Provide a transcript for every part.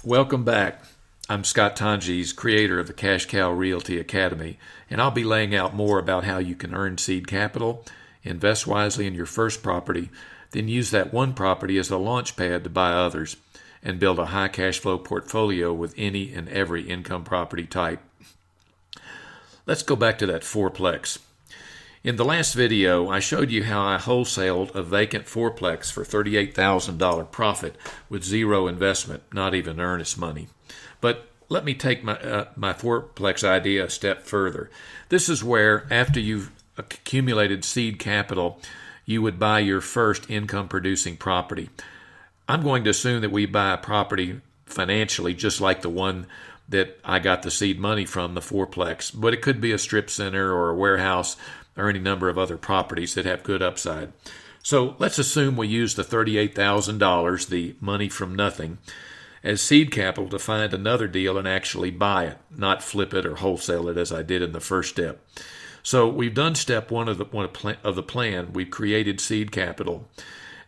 Welcome back. I'm Scott Tonges, creator of the Cash Cow Realty Academy, and I'll be laying out more about how you can earn seed capital, invest wisely in your first property, then use that one property as a launch pad to buy others, and build a high cash flow portfolio with any and every income property type. Let's go back to that fourplex. In the last video, I showed you how I wholesaled a vacant fourplex for $38,000 profit with zero investment, not even earnest money. But let me take my fourplex idea a step further. This is where, after you've accumulated seed capital, you would buy your first income-producing property. I'm going to assume that we buy a property financially just like the one that I got the seed money from, the fourplex, but it could be a strip center or a warehouse or any number of other properties that have good upside. So let's assume we use the $38,000, the money from nothing, as seed capital to find another deal and actually buy it, not flip it or wholesale it as I did in the first step. So we've done step one of the plan. We've created seed capital.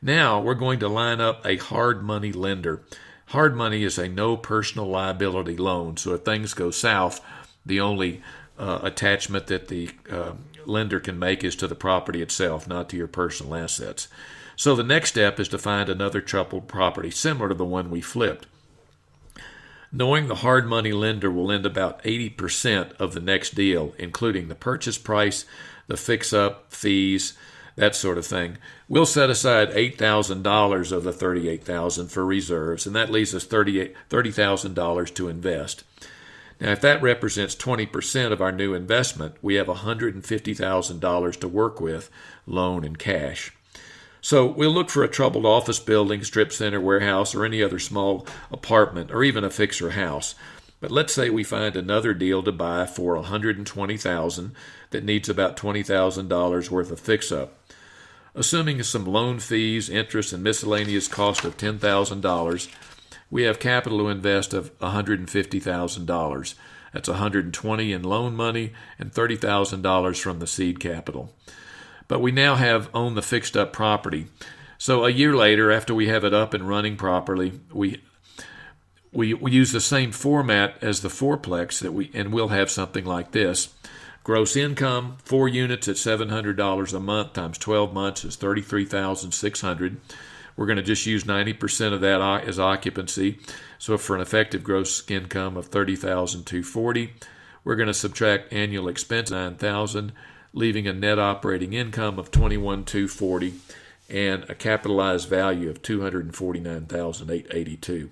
Now we're going to line up a hard money lender. Hard money is a no personal liability loan. So if things go south, the only attachment that the lender can make is to the property itself, not to your personal assets. So the next step is to find another troubled property similar to the one we flipped. Knowing the hard money lender will lend about 80% of the next deal, including the purchase price, the fix-up, fees, that sort of thing. We'll set aside $8,000 of the $38,000 for reserves, and that leaves us $30,000 to invest. Now, if that represents 20% of our new investment, we have $150,000 to work with, loan and cash. So we'll look for a troubled office building, strip center, warehouse, or any other small apartment, or even a fixer house. But let's say we find another deal to buy for $120,000 that needs about $20,000 worth of fix-up. Assuming some loan fees, interest, and miscellaneous cost of $10,000, we have capital to invest of $150,000. That's $120,000 in loan money and $30,000 from the seed capital. But we now own the fixed up property. So a year later, after we have it up and running properly, we use the same format as the fourplex and we'll have something like this. Gross income, 4 units at $700 a month times 12 months is $33,600. We're going to just use 90% of that as occupancy. So for an effective gross income of $30,240, we're going to subtract annual expense $9,000, leaving a net operating income of $21,240 and a capitalized value of $249,882.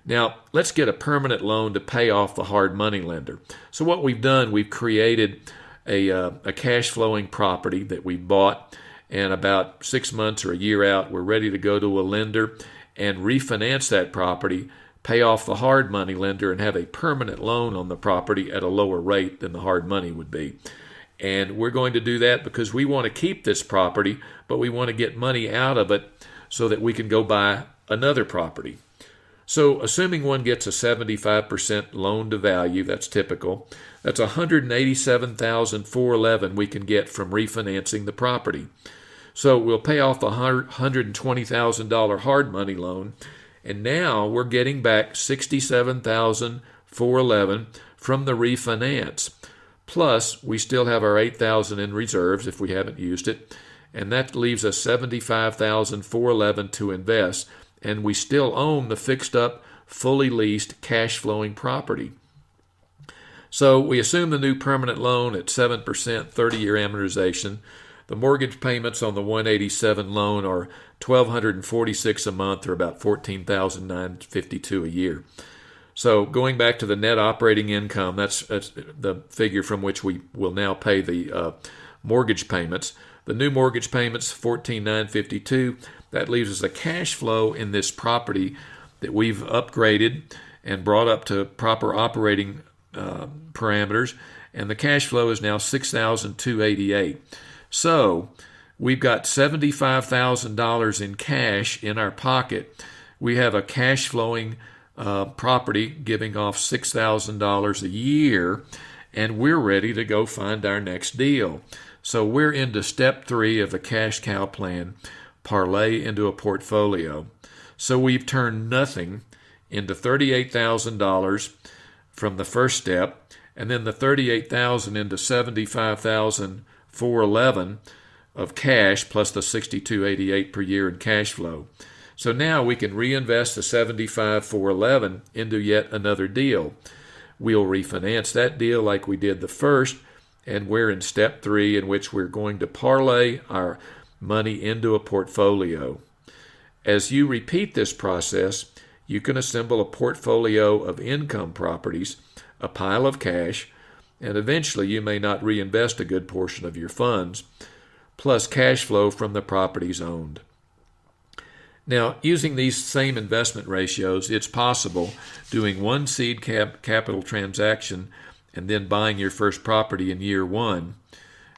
Now, let's get a permanent loan to pay off the hard money lender. So what we've done, we've created a cash flowing property that we bought, and about 6 months or a year out, we're ready to go to a lender and refinance that property, pay off the hard money lender, and have a permanent loan on the property at a lower rate than the hard money would be. And we're going to do that because we want to keep this property, but we want to get money out of it so that we can go buy another property. So assuming one gets a 75% loan to value, that's typical, that's $187,411 we can get from refinancing the property. So we'll pay off the $120,000 hard money loan, and now we're getting back $67,411 from the refinance. Plus, we still have our $8,000 in reserves if we haven't used it, and that leaves us $75,411 to invest, and we still own the fixed up, fully leased, cash flowing property. So we assume the new permanent loan at 7%, 30-year amortization. The mortgage payments on the $187,000 loan are $1,246 a month, or about $14,952 a year. So going back to the net operating income, that's the figure from which we will now pay the mortgage payments. The new mortgage payments, $14,952. That leaves us a cash flow in this property that we've upgraded and brought up to proper operating parameters, and the cash flow is now $6,288. So we've got $75,000 in cash in our pocket. We have a cash flowing property giving off $6,000 a year, and we're ready to go find our next deal. So we're into step 3 of the cash cow plan, parlay into a portfolio. So we've turned nothing into $38,000 from the first step, and then the $38,000 into $75,411 of cash plus the $62.88 per year in cash flow. So now we can reinvest the $75,411 into yet another deal. We'll refinance that deal like we did the first, and we're in step 3, in which we're going to parlay our money into a portfolio. As you repeat this process, you can assemble a portfolio of income properties, a pile of cash, and eventually you may not reinvest a good portion of your funds, plus cash flow from the properties owned. Now, using these same investment ratios, it's possible doing one seed capital transaction and then buying your first property in year 1,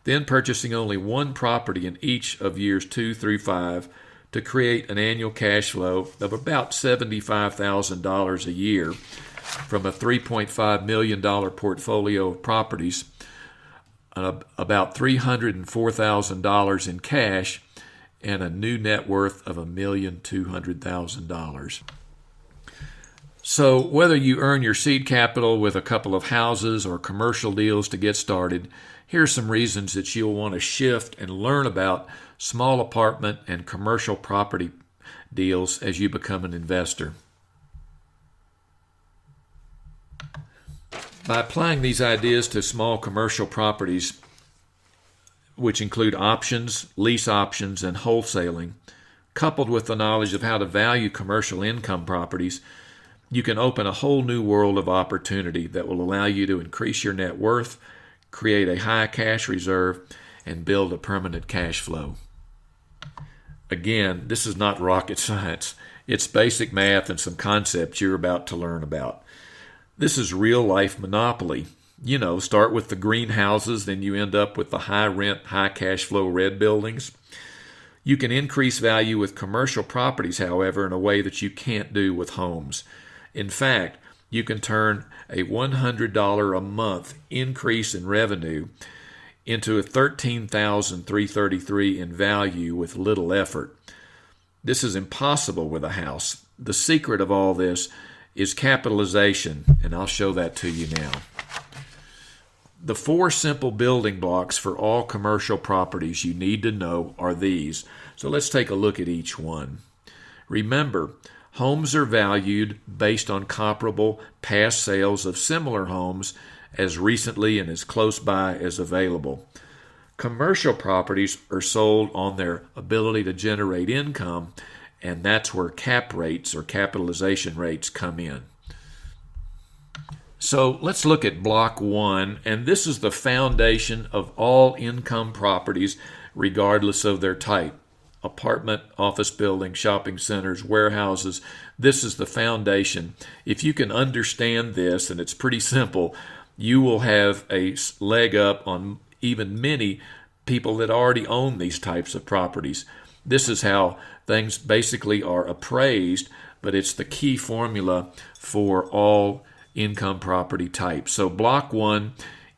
then purchasing only one property in each of years 2 through 5 to create an annual cash flow of about $75,000 a year from a $3.5 million portfolio of properties, about $304,000 in cash, and a new net worth of $1,200,000. So whether you earn your seed capital with a couple of houses or commercial deals to get started, here's some reasons that you'll want to shift and learn about small apartment and commercial property deals as you become an investor. By applying these ideas to small commercial properties, which include options, lease options, and wholesaling, coupled with the knowledge of how to value commercial income properties, you can open a whole new world of opportunity that will allow you to increase your net worth, create a high cash reserve, and build a permanent cash flow. Again, this is not rocket science. It's basic math and some concepts you're about to learn about. This is real-life monopoly. You know, start with the green houses, then you end up with the high-rent, high-cash flow red buildings. You can increase value with commercial properties, however, in a way that you can't do with homes. In fact, you can turn a $100 a month increase in revenue into a $13,333 in value with little effort. This is impossible with a house. The secret of all this is capitalization, and I'll show that to you now. The 4 simple building blocks for all commercial properties you need to know are these. So let's take a look at each one. Remember, homes are valued based on comparable past sales of similar homes as recently and as close by as available. Commercial properties are sold on their ability to generate income, and that's where cap rates or capitalization rates come in. So let's look at block 1, and this is the foundation of all income properties regardless of their type. Apartment, office buildings, shopping centers, warehouses. This is the foundation. If you can understand this, and it's pretty simple, you will have a leg up on even many people that already own these types of properties. This is how things basically are appraised, but it's the key formula for all income property types. So block 1,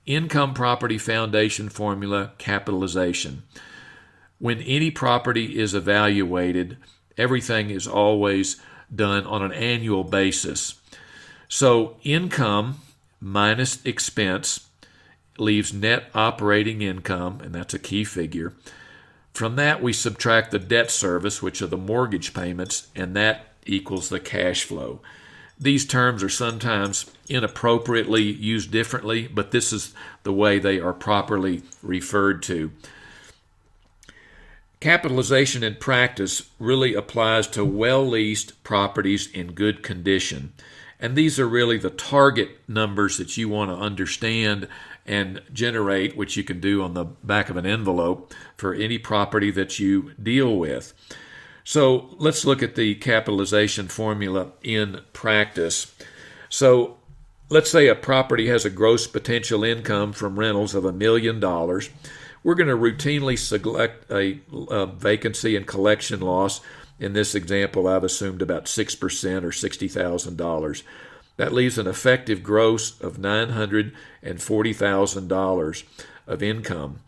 income property foundation formula, capitalization. When any property is evaluated, everything is always done on an annual basis. So income minus expense leaves net operating income, and that's a key figure. From that, we subtract the debt service, which are the mortgage payments, and that equals the cash flow. These terms are sometimes inappropriately used differently, but this is the way they are properly referred to. Capitalization in practice really applies to well-leased properties in good condition. And these are really the target numbers that you want to understand and generate, which you can do on the back of an envelope for any property that you deal with. So let's look at the capitalization formula in practice. So let's say a property has a gross potential income from rentals of $1 million. We're going to routinely select a vacancy and collection loss. In this example, I've assumed about 6% or $60,000. That leaves an effective gross of $940,000 of income.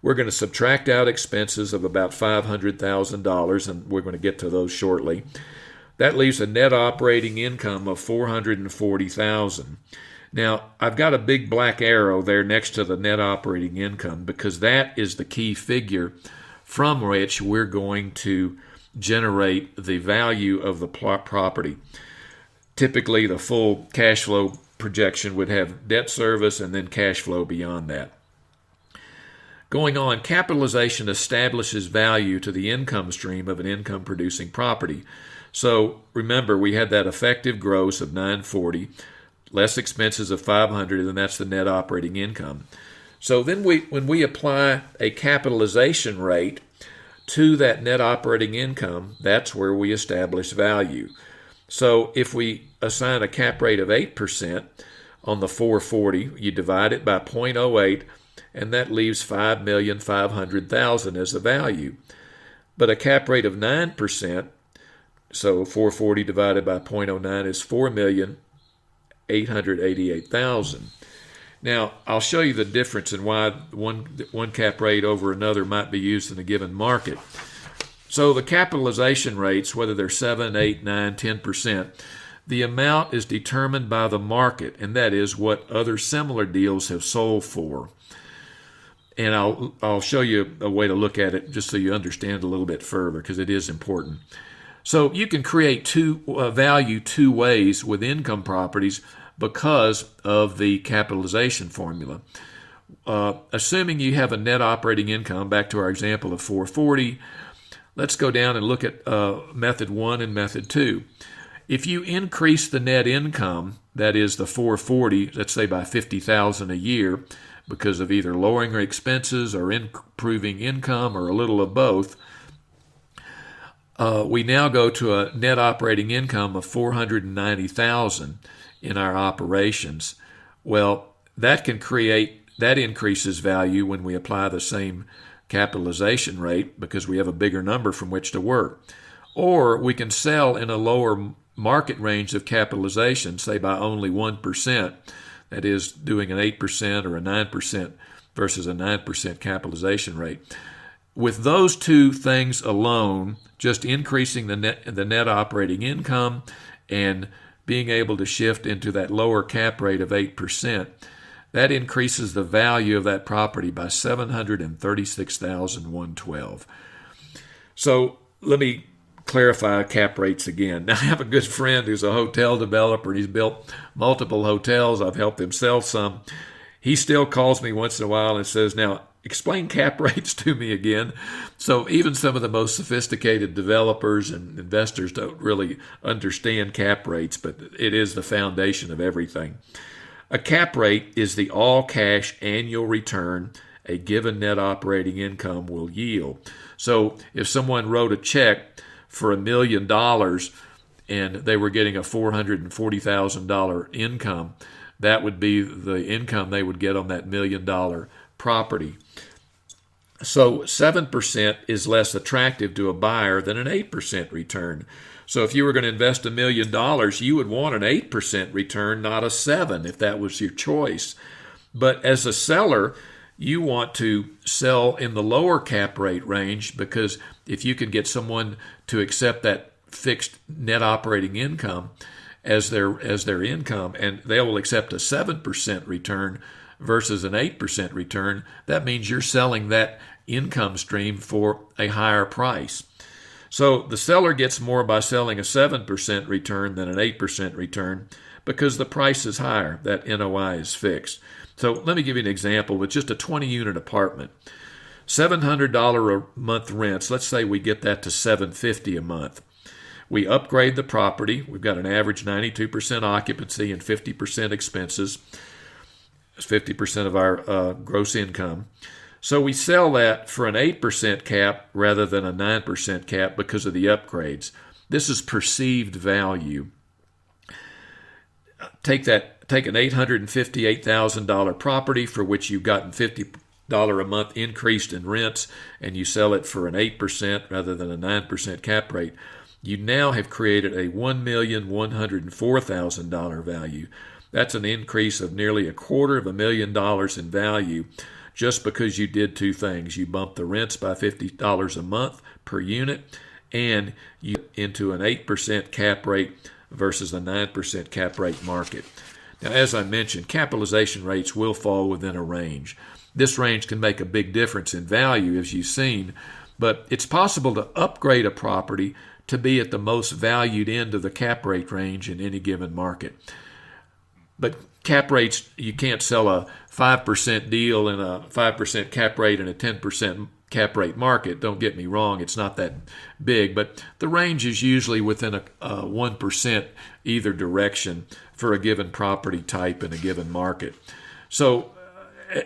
We're going to subtract out expenses of about $500,000, and we're going to get to those shortly. That leaves a net operating income of $440,000. Now, I've got a big black arrow there next to the net operating income because that is the key figure from which we're going to generate the value of the property. Typically, the full cash flow projection would have debt service and then cash flow beyond that. Going on, capitalization establishes value to the income stream of an income-producing property. So remember, we had that effective gross of $940, less expenses of $500, and that's the net operating income. So then when we apply a capitalization rate to that net operating income, that's where we establish value. So if we assign a cap rate of 8% on the 440, you divide it by 0.08, and that leaves $5,500,000 as the value. But a cap rate of 9%, so 440 divided by 0.09 is $4,888,000. Now, I'll show you the difference in why one cap rate over another might be used in a given market. So the capitalization rates, whether they're 7, 8, 9, 10%, the amount is determined by the market, and that is what other similar deals have sold for. And I'll show you a way to look at it just so you understand a little bit further, because it is important. So you can create value two ways with income properties because of the capitalization formula. Assuming you have a net operating income, back to our example of 440, let's go down and look at method 1 and method 2. If you increase the net income, that is the 440, let's say by $50,000 a year, because of either lowering your expenses or improving income or a little of both, we now go to a net operating income of $490,000 in our operations. Well, that increases value when we apply the same capitalization rate because we have a bigger number from which to work. Or we can sell in a lower market range of capitalization, say by only 1%. That is doing an 8% or a 9% versus a 9% capitalization rate. With those two things alone, just increasing the net operating income and being able to shift into that lower cap rate of 8%, that increases the value of that property by $736,112. So let me clarify cap rates again. Now, I have a good friend who's a hotel developer, and he's built multiple hotels. I've helped him sell some. He still calls me once in a while and says, now, explain cap rates to me again. So even some of the most sophisticated developers and investors don't really understand cap rates, but it is the foundation of everything. A cap rate is the all-cash annual return a given net operating income will yield. So if someone wrote a check for $1 million and they were getting a $440,000 income, that would be the income they would get on that $1 million property. So 7% is less attractive to a buyer than an 8% return. So if you were going to invest $1 million, you would want an 8% return, not a 7%, if that was your choice. But as a seller, you want to sell in the lower cap rate range, because if you can get someone to accept that fixed net operating income as their income, and they will accept a 7% return versus an 8% return, that means you're selling that income stream for a higher price. So the seller gets more by selling a 7% return than an 8% return because the price is higher. That NOI is fixed. So let me give you an example with just a 20-unit apartment. $700 a month rents, let's say we get that to $750 a month. We upgrade the property. We've got an average 92% occupancy and 50% expenses. It's 50% of our gross income. So we sell that for an 8% cap rather than a 9% cap because of the upgrades. This is perceived value. Take an $858,000 property for which you've gotten $50 a month increased in rents, and you sell it for an 8% rather than a 9% cap rate. You now have created a $1,104,000 value. That's an increase of nearly $250,000 in value just because you did two things. You bumped the rents by $50 a month per unit, and you into an 8% cap rate versus a 9% cap rate market. Now, as I mentioned, capitalization rates will fall within a range. This range can make a big difference in value, as you've seen, but it's possible to upgrade a property to be at the most valued end of the cap rate range in any given market. But cap rates, you can't sell a 5% deal in a 5% cap rate and a 10% cap rate market. Don't get me wrong, it's not that big, but the range is usually within a 1% either direction for a given property type in a given market. So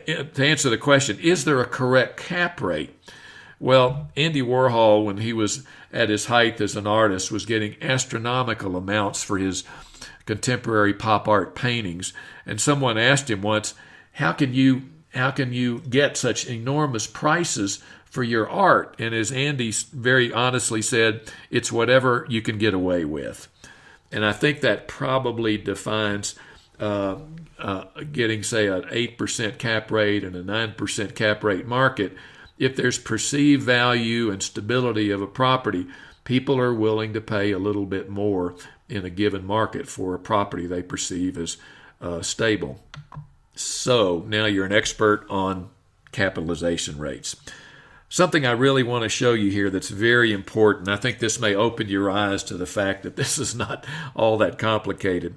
to answer the question, is there a correct cap rate? Well, Andy Warhol, when he was at his height as an artist, was getting astronomical amounts for his contemporary pop art paintings. And someone asked him once, how can you get such enormous prices for your art? And as Andy very honestly said, it's whatever you can get away with. And I think that probably defines getting, say, an 8% cap rate and a 9% cap rate market. If there's perceived value and stability of a property, people are willing to pay a little bit more in a given market for a property they perceive as stable. So now you're an expert on capitalization rates. Something I really want to show you here that's very important. I think this may open your eyes to the fact that this is not all that complicated.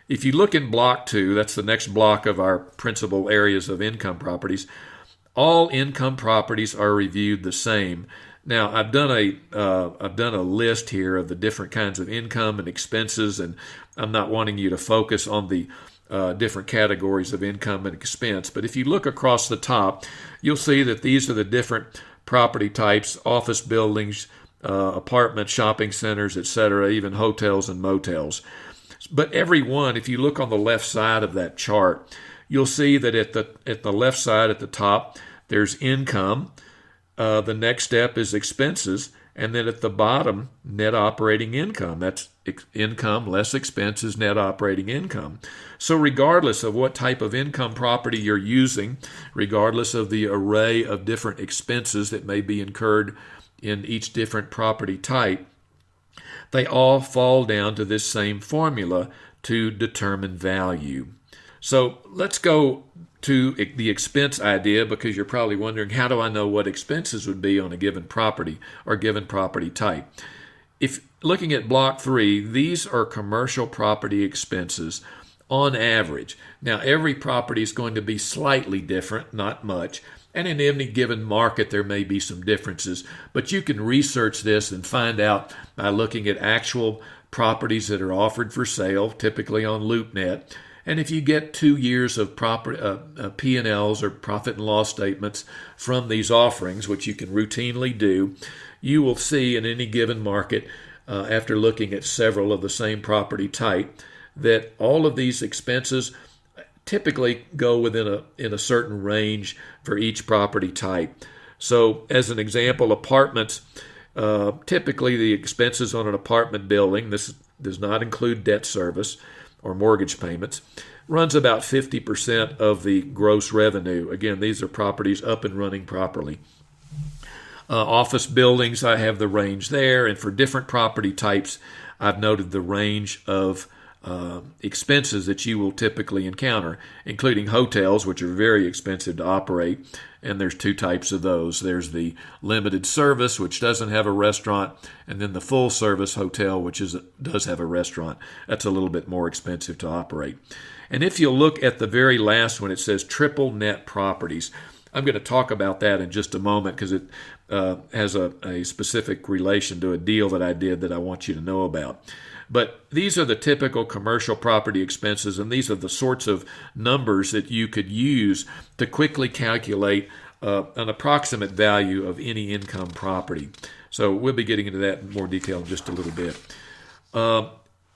If you look in block 2, that's the next block of our principal areas of income properties, all income properties are reviewed the same. Now, I've done a list here of the different kinds of income and expenses, and I'm not wanting you to focus on the different categories of income and expense. But if you look across the top, you'll see that these are the different property types: office buildings, apartments, shopping centers, etc., even hotels and motels. But every one, if you look on the left side of that chart, you'll see that at the left side at the top, there's income. The next step is expenses. And then at the bottom, net operating income. That's income less expenses, net operating income. So regardless of what type of income property you're using, regardless of the array of different expenses that may be incurred in each different property type, they all fall down to this same formula to determine value. So let's go to the expense idea, because you're probably wondering, how do I know what expenses would be on a given property or given property type? If looking at block 3, these are commercial property expenses on average. Now, every property is going to be slightly different, not much, and in any given market there may be some differences, but you can research this and find out by looking at actual properties that are offered for sale, typically on LoopNet. And if you get 2 years of P&Ls or profit and loss statements from these offerings, which you can routinely do, you will see in any given market, after looking at several of the same property type, that all of these expenses typically go in a certain range for each property type. So as an example, apartments, typically the expenses on an apartment building, this does not include debt service or mortgage payments, runs about 50% of the gross revenue. Again, these are properties up and running properly. Office buildings, I have the range there, and for different property types, I've noted the range of expenses that you will typically encounter, including hotels, which are very expensive to operate, and there's 2 types of those. There's the limited service, which doesn't have a restaurant, and then the full service hotel, which does have a restaurant. That's a little bit more expensive to operate. And if you'll look at the very last one, it says triple net properties. I'm going to talk about that in just a moment, because it has a specific relation to a deal that I did that I want you to know about. But these are the typical commercial property expenses, and these are the sorts of numbers that you could use to quickly calculate an approximate value of any income property. So we'll be getting into that in more detail in just a little bit.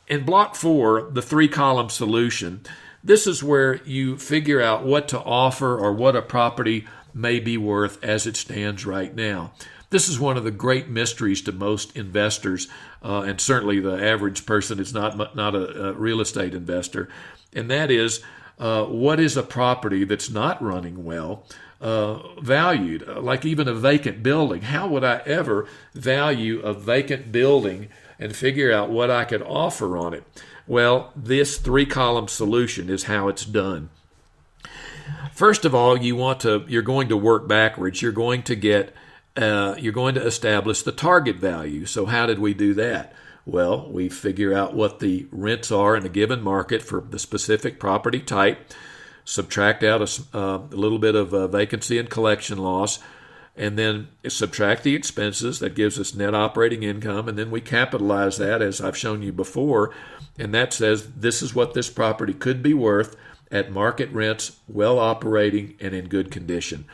In block 4, the 3-column solution, this is where you figure out what to offer or what a property may be worth as it stands right now. This is one of the great mysteries to most investors, and certainly the average person is not a real estate investor, and that is, what is a property that's not running well valued? Like even a vacant building. How would I ever value a vacant building and figure out what I could offer on it? Well, this three-column solution is how it's done. First of all, you're going to work backwards. You're going to establish the target value. So how did we do that? Well, we figure out what the rents are in a given market for the specific property type, subtract out a little bit of vacancy and collection loss, and then subtract the expenses. That gives us net operating income, and then we capitalize that, as I've shown you before, and that says this is what this property could be worth at market rents, well operating, and in good condition.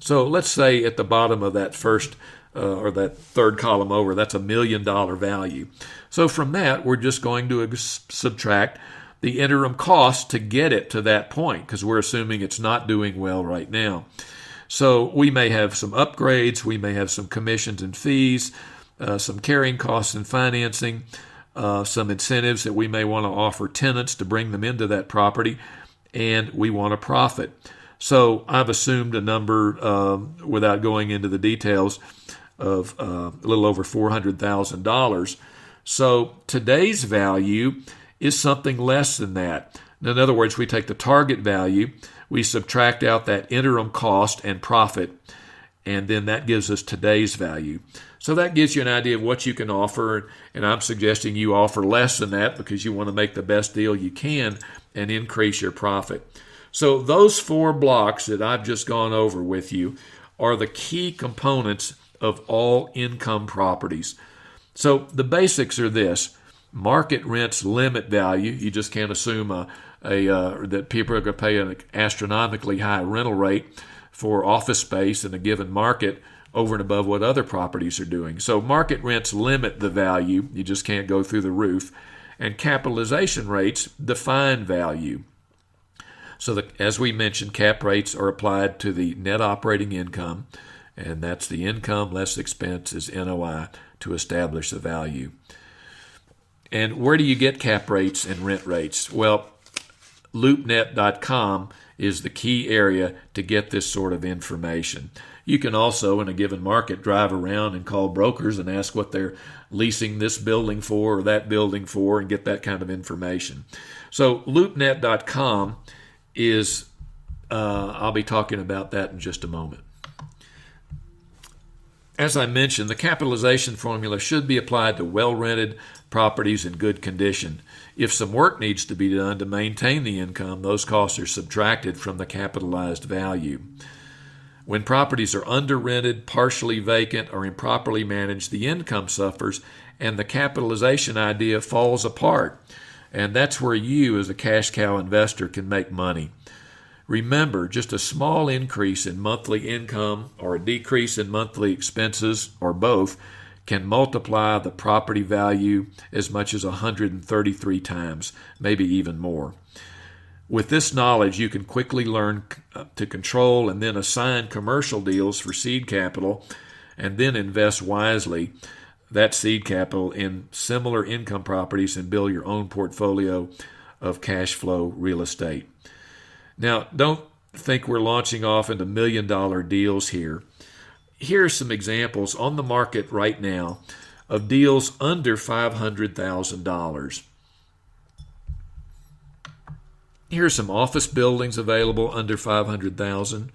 So let's say at the bottom of that first or that third column over, that's $1 million value. So from that, we're just going to subtract the interim cost to get it to that point, because we're assuming it's not doing well right now. So we may have some upgrades, we may have some commissions and fees, some carrying costs and financing, some incentives that we may want to offer tenants to bring them into that property, and we want a profit. So I've assumed a number, without going into the details, of a little over $400,000. So today's value is something less than that. In other words, we take the target value, we subtract out that interim cost and profit, and then that gives us today's value. So that gives you an idea of what you can offer, and I'm suggesting you offer less than that because you want to make the best deal you can and increase your profit. So those 4 blocks that I've just gone over with you are the key components of all income properties. So the basics are this: market rents limit value. You just can't assume that people are going to pay an astronomically high rental rate for office space in a given market over and above what other properties are doing. So market rents limit the value. You just can't go through the roof. And capitalization rates define value. So as we mentioned, cap rates are applied to the net operating income, and that's the income less expense is NOI to establish the value. And where do you get cap rates and rent rates? Well, LoopNet.com is the key area to get this sort of information. You can also, in a given market, drive around and call brokers and ask what they're leasing this building for or that building for and get that kind of information. So LoopNet.com is, I'll be talking about that in just a moment. As I mentioned, the capitalization formula should be applied to well-rented properties in good condition. If some work needs to be done to maintain the income, those costs are subtracted from the capitalized value. When properties are under-rented, partially vacant, or improperly managed, the income suffers and the capitalization idea falls apart. And that's where you, as a cash cow investor, can make money. Remember, just a small increase in monthly income or a decrease in monthly expenses, or both, can multiply the property value as much as 133 times, maybe even more. With this knowledge, you can quickly learn to control and then assign commercial deals for seed capital, and then invest wisely that seed capital in similar income properties and build your own portfolio of cash flow real estate. Now, don't think we're launching off into $1 million deals here. Here are some examples on the market right now of deals under $500,000. Here are some office buildings available under $500,000.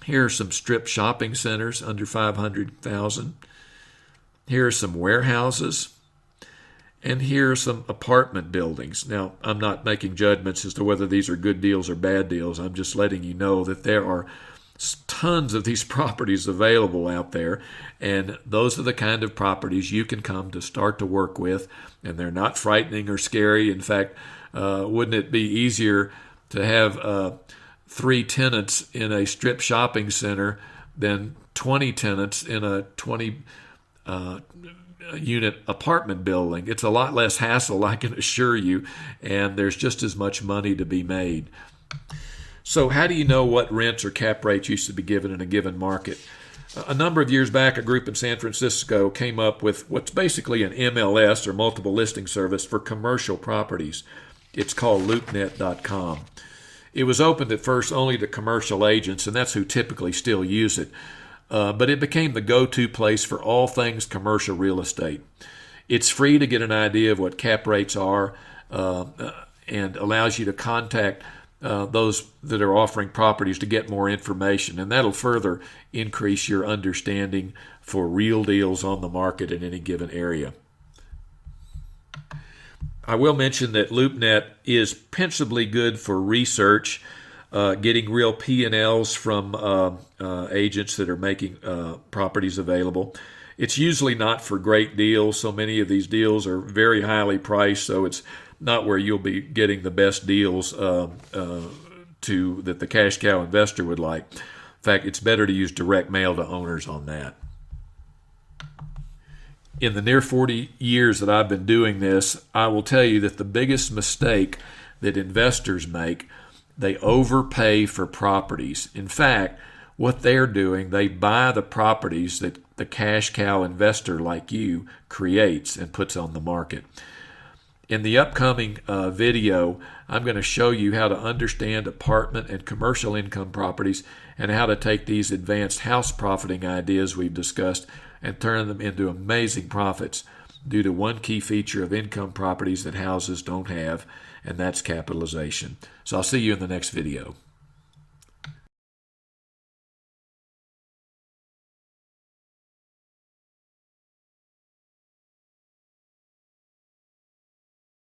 Here are some strip shopping centers under $500,000. Here are some warehouses. And here are some apartment buildings. Now, I'm not making judgments as to whether these are good deals or bad deals. I'm just letting you know that there are tons of these properties available out there, and those are the kind of properties you can come to start to work with, and they're not frightening or scary. In fact, wouldn't it be easier to have 3 tenants in a strip shopping center than 20 tenants in a 20 unit apartment building? It's a lot less hassle, I can assure you, and there's just as much money to be made. So how do you know what rents or cap rates you should be given in a given market? A number of years back, a group in San Francisco came up with what's basically an MLS, or multiple listing service, for commercial properties. It's called LoopNet.com. It was opened at first only to commercial agents, and that's who typically still use it. But it became the go-to place for all things commercial real estate. It's free to get an idea of what cap rates are, and allows you to contact those that are offering properties to get more information, and that'll further increase your understanding for real deals on the market in any given area. I will mention that LoopNet is principally good for research, getting real P&Ls from agents that are making properties available. It's usually not for great deals, so many of these deals are very highly priced, so it's not where you'll be getting the best deals that the cash cow investor would like. In fact, it's better to use direct mail to owners on that. In the near 40 years that I've been doing this, I will tell you that the biggest mistake that investors make, they overpay for properties. In fact, what they're doing, they buy the properties that the cash cow investor like you creates and puts on the market. In the upcoming video, I'm going to show you how to understand apartment and commercial income properties and how to take these advanced house profiting ideas we've discussed and turn them into amazing profits due to one key feature of income properties that houses don't have, and that's capitalization. So I'll see you in the next video.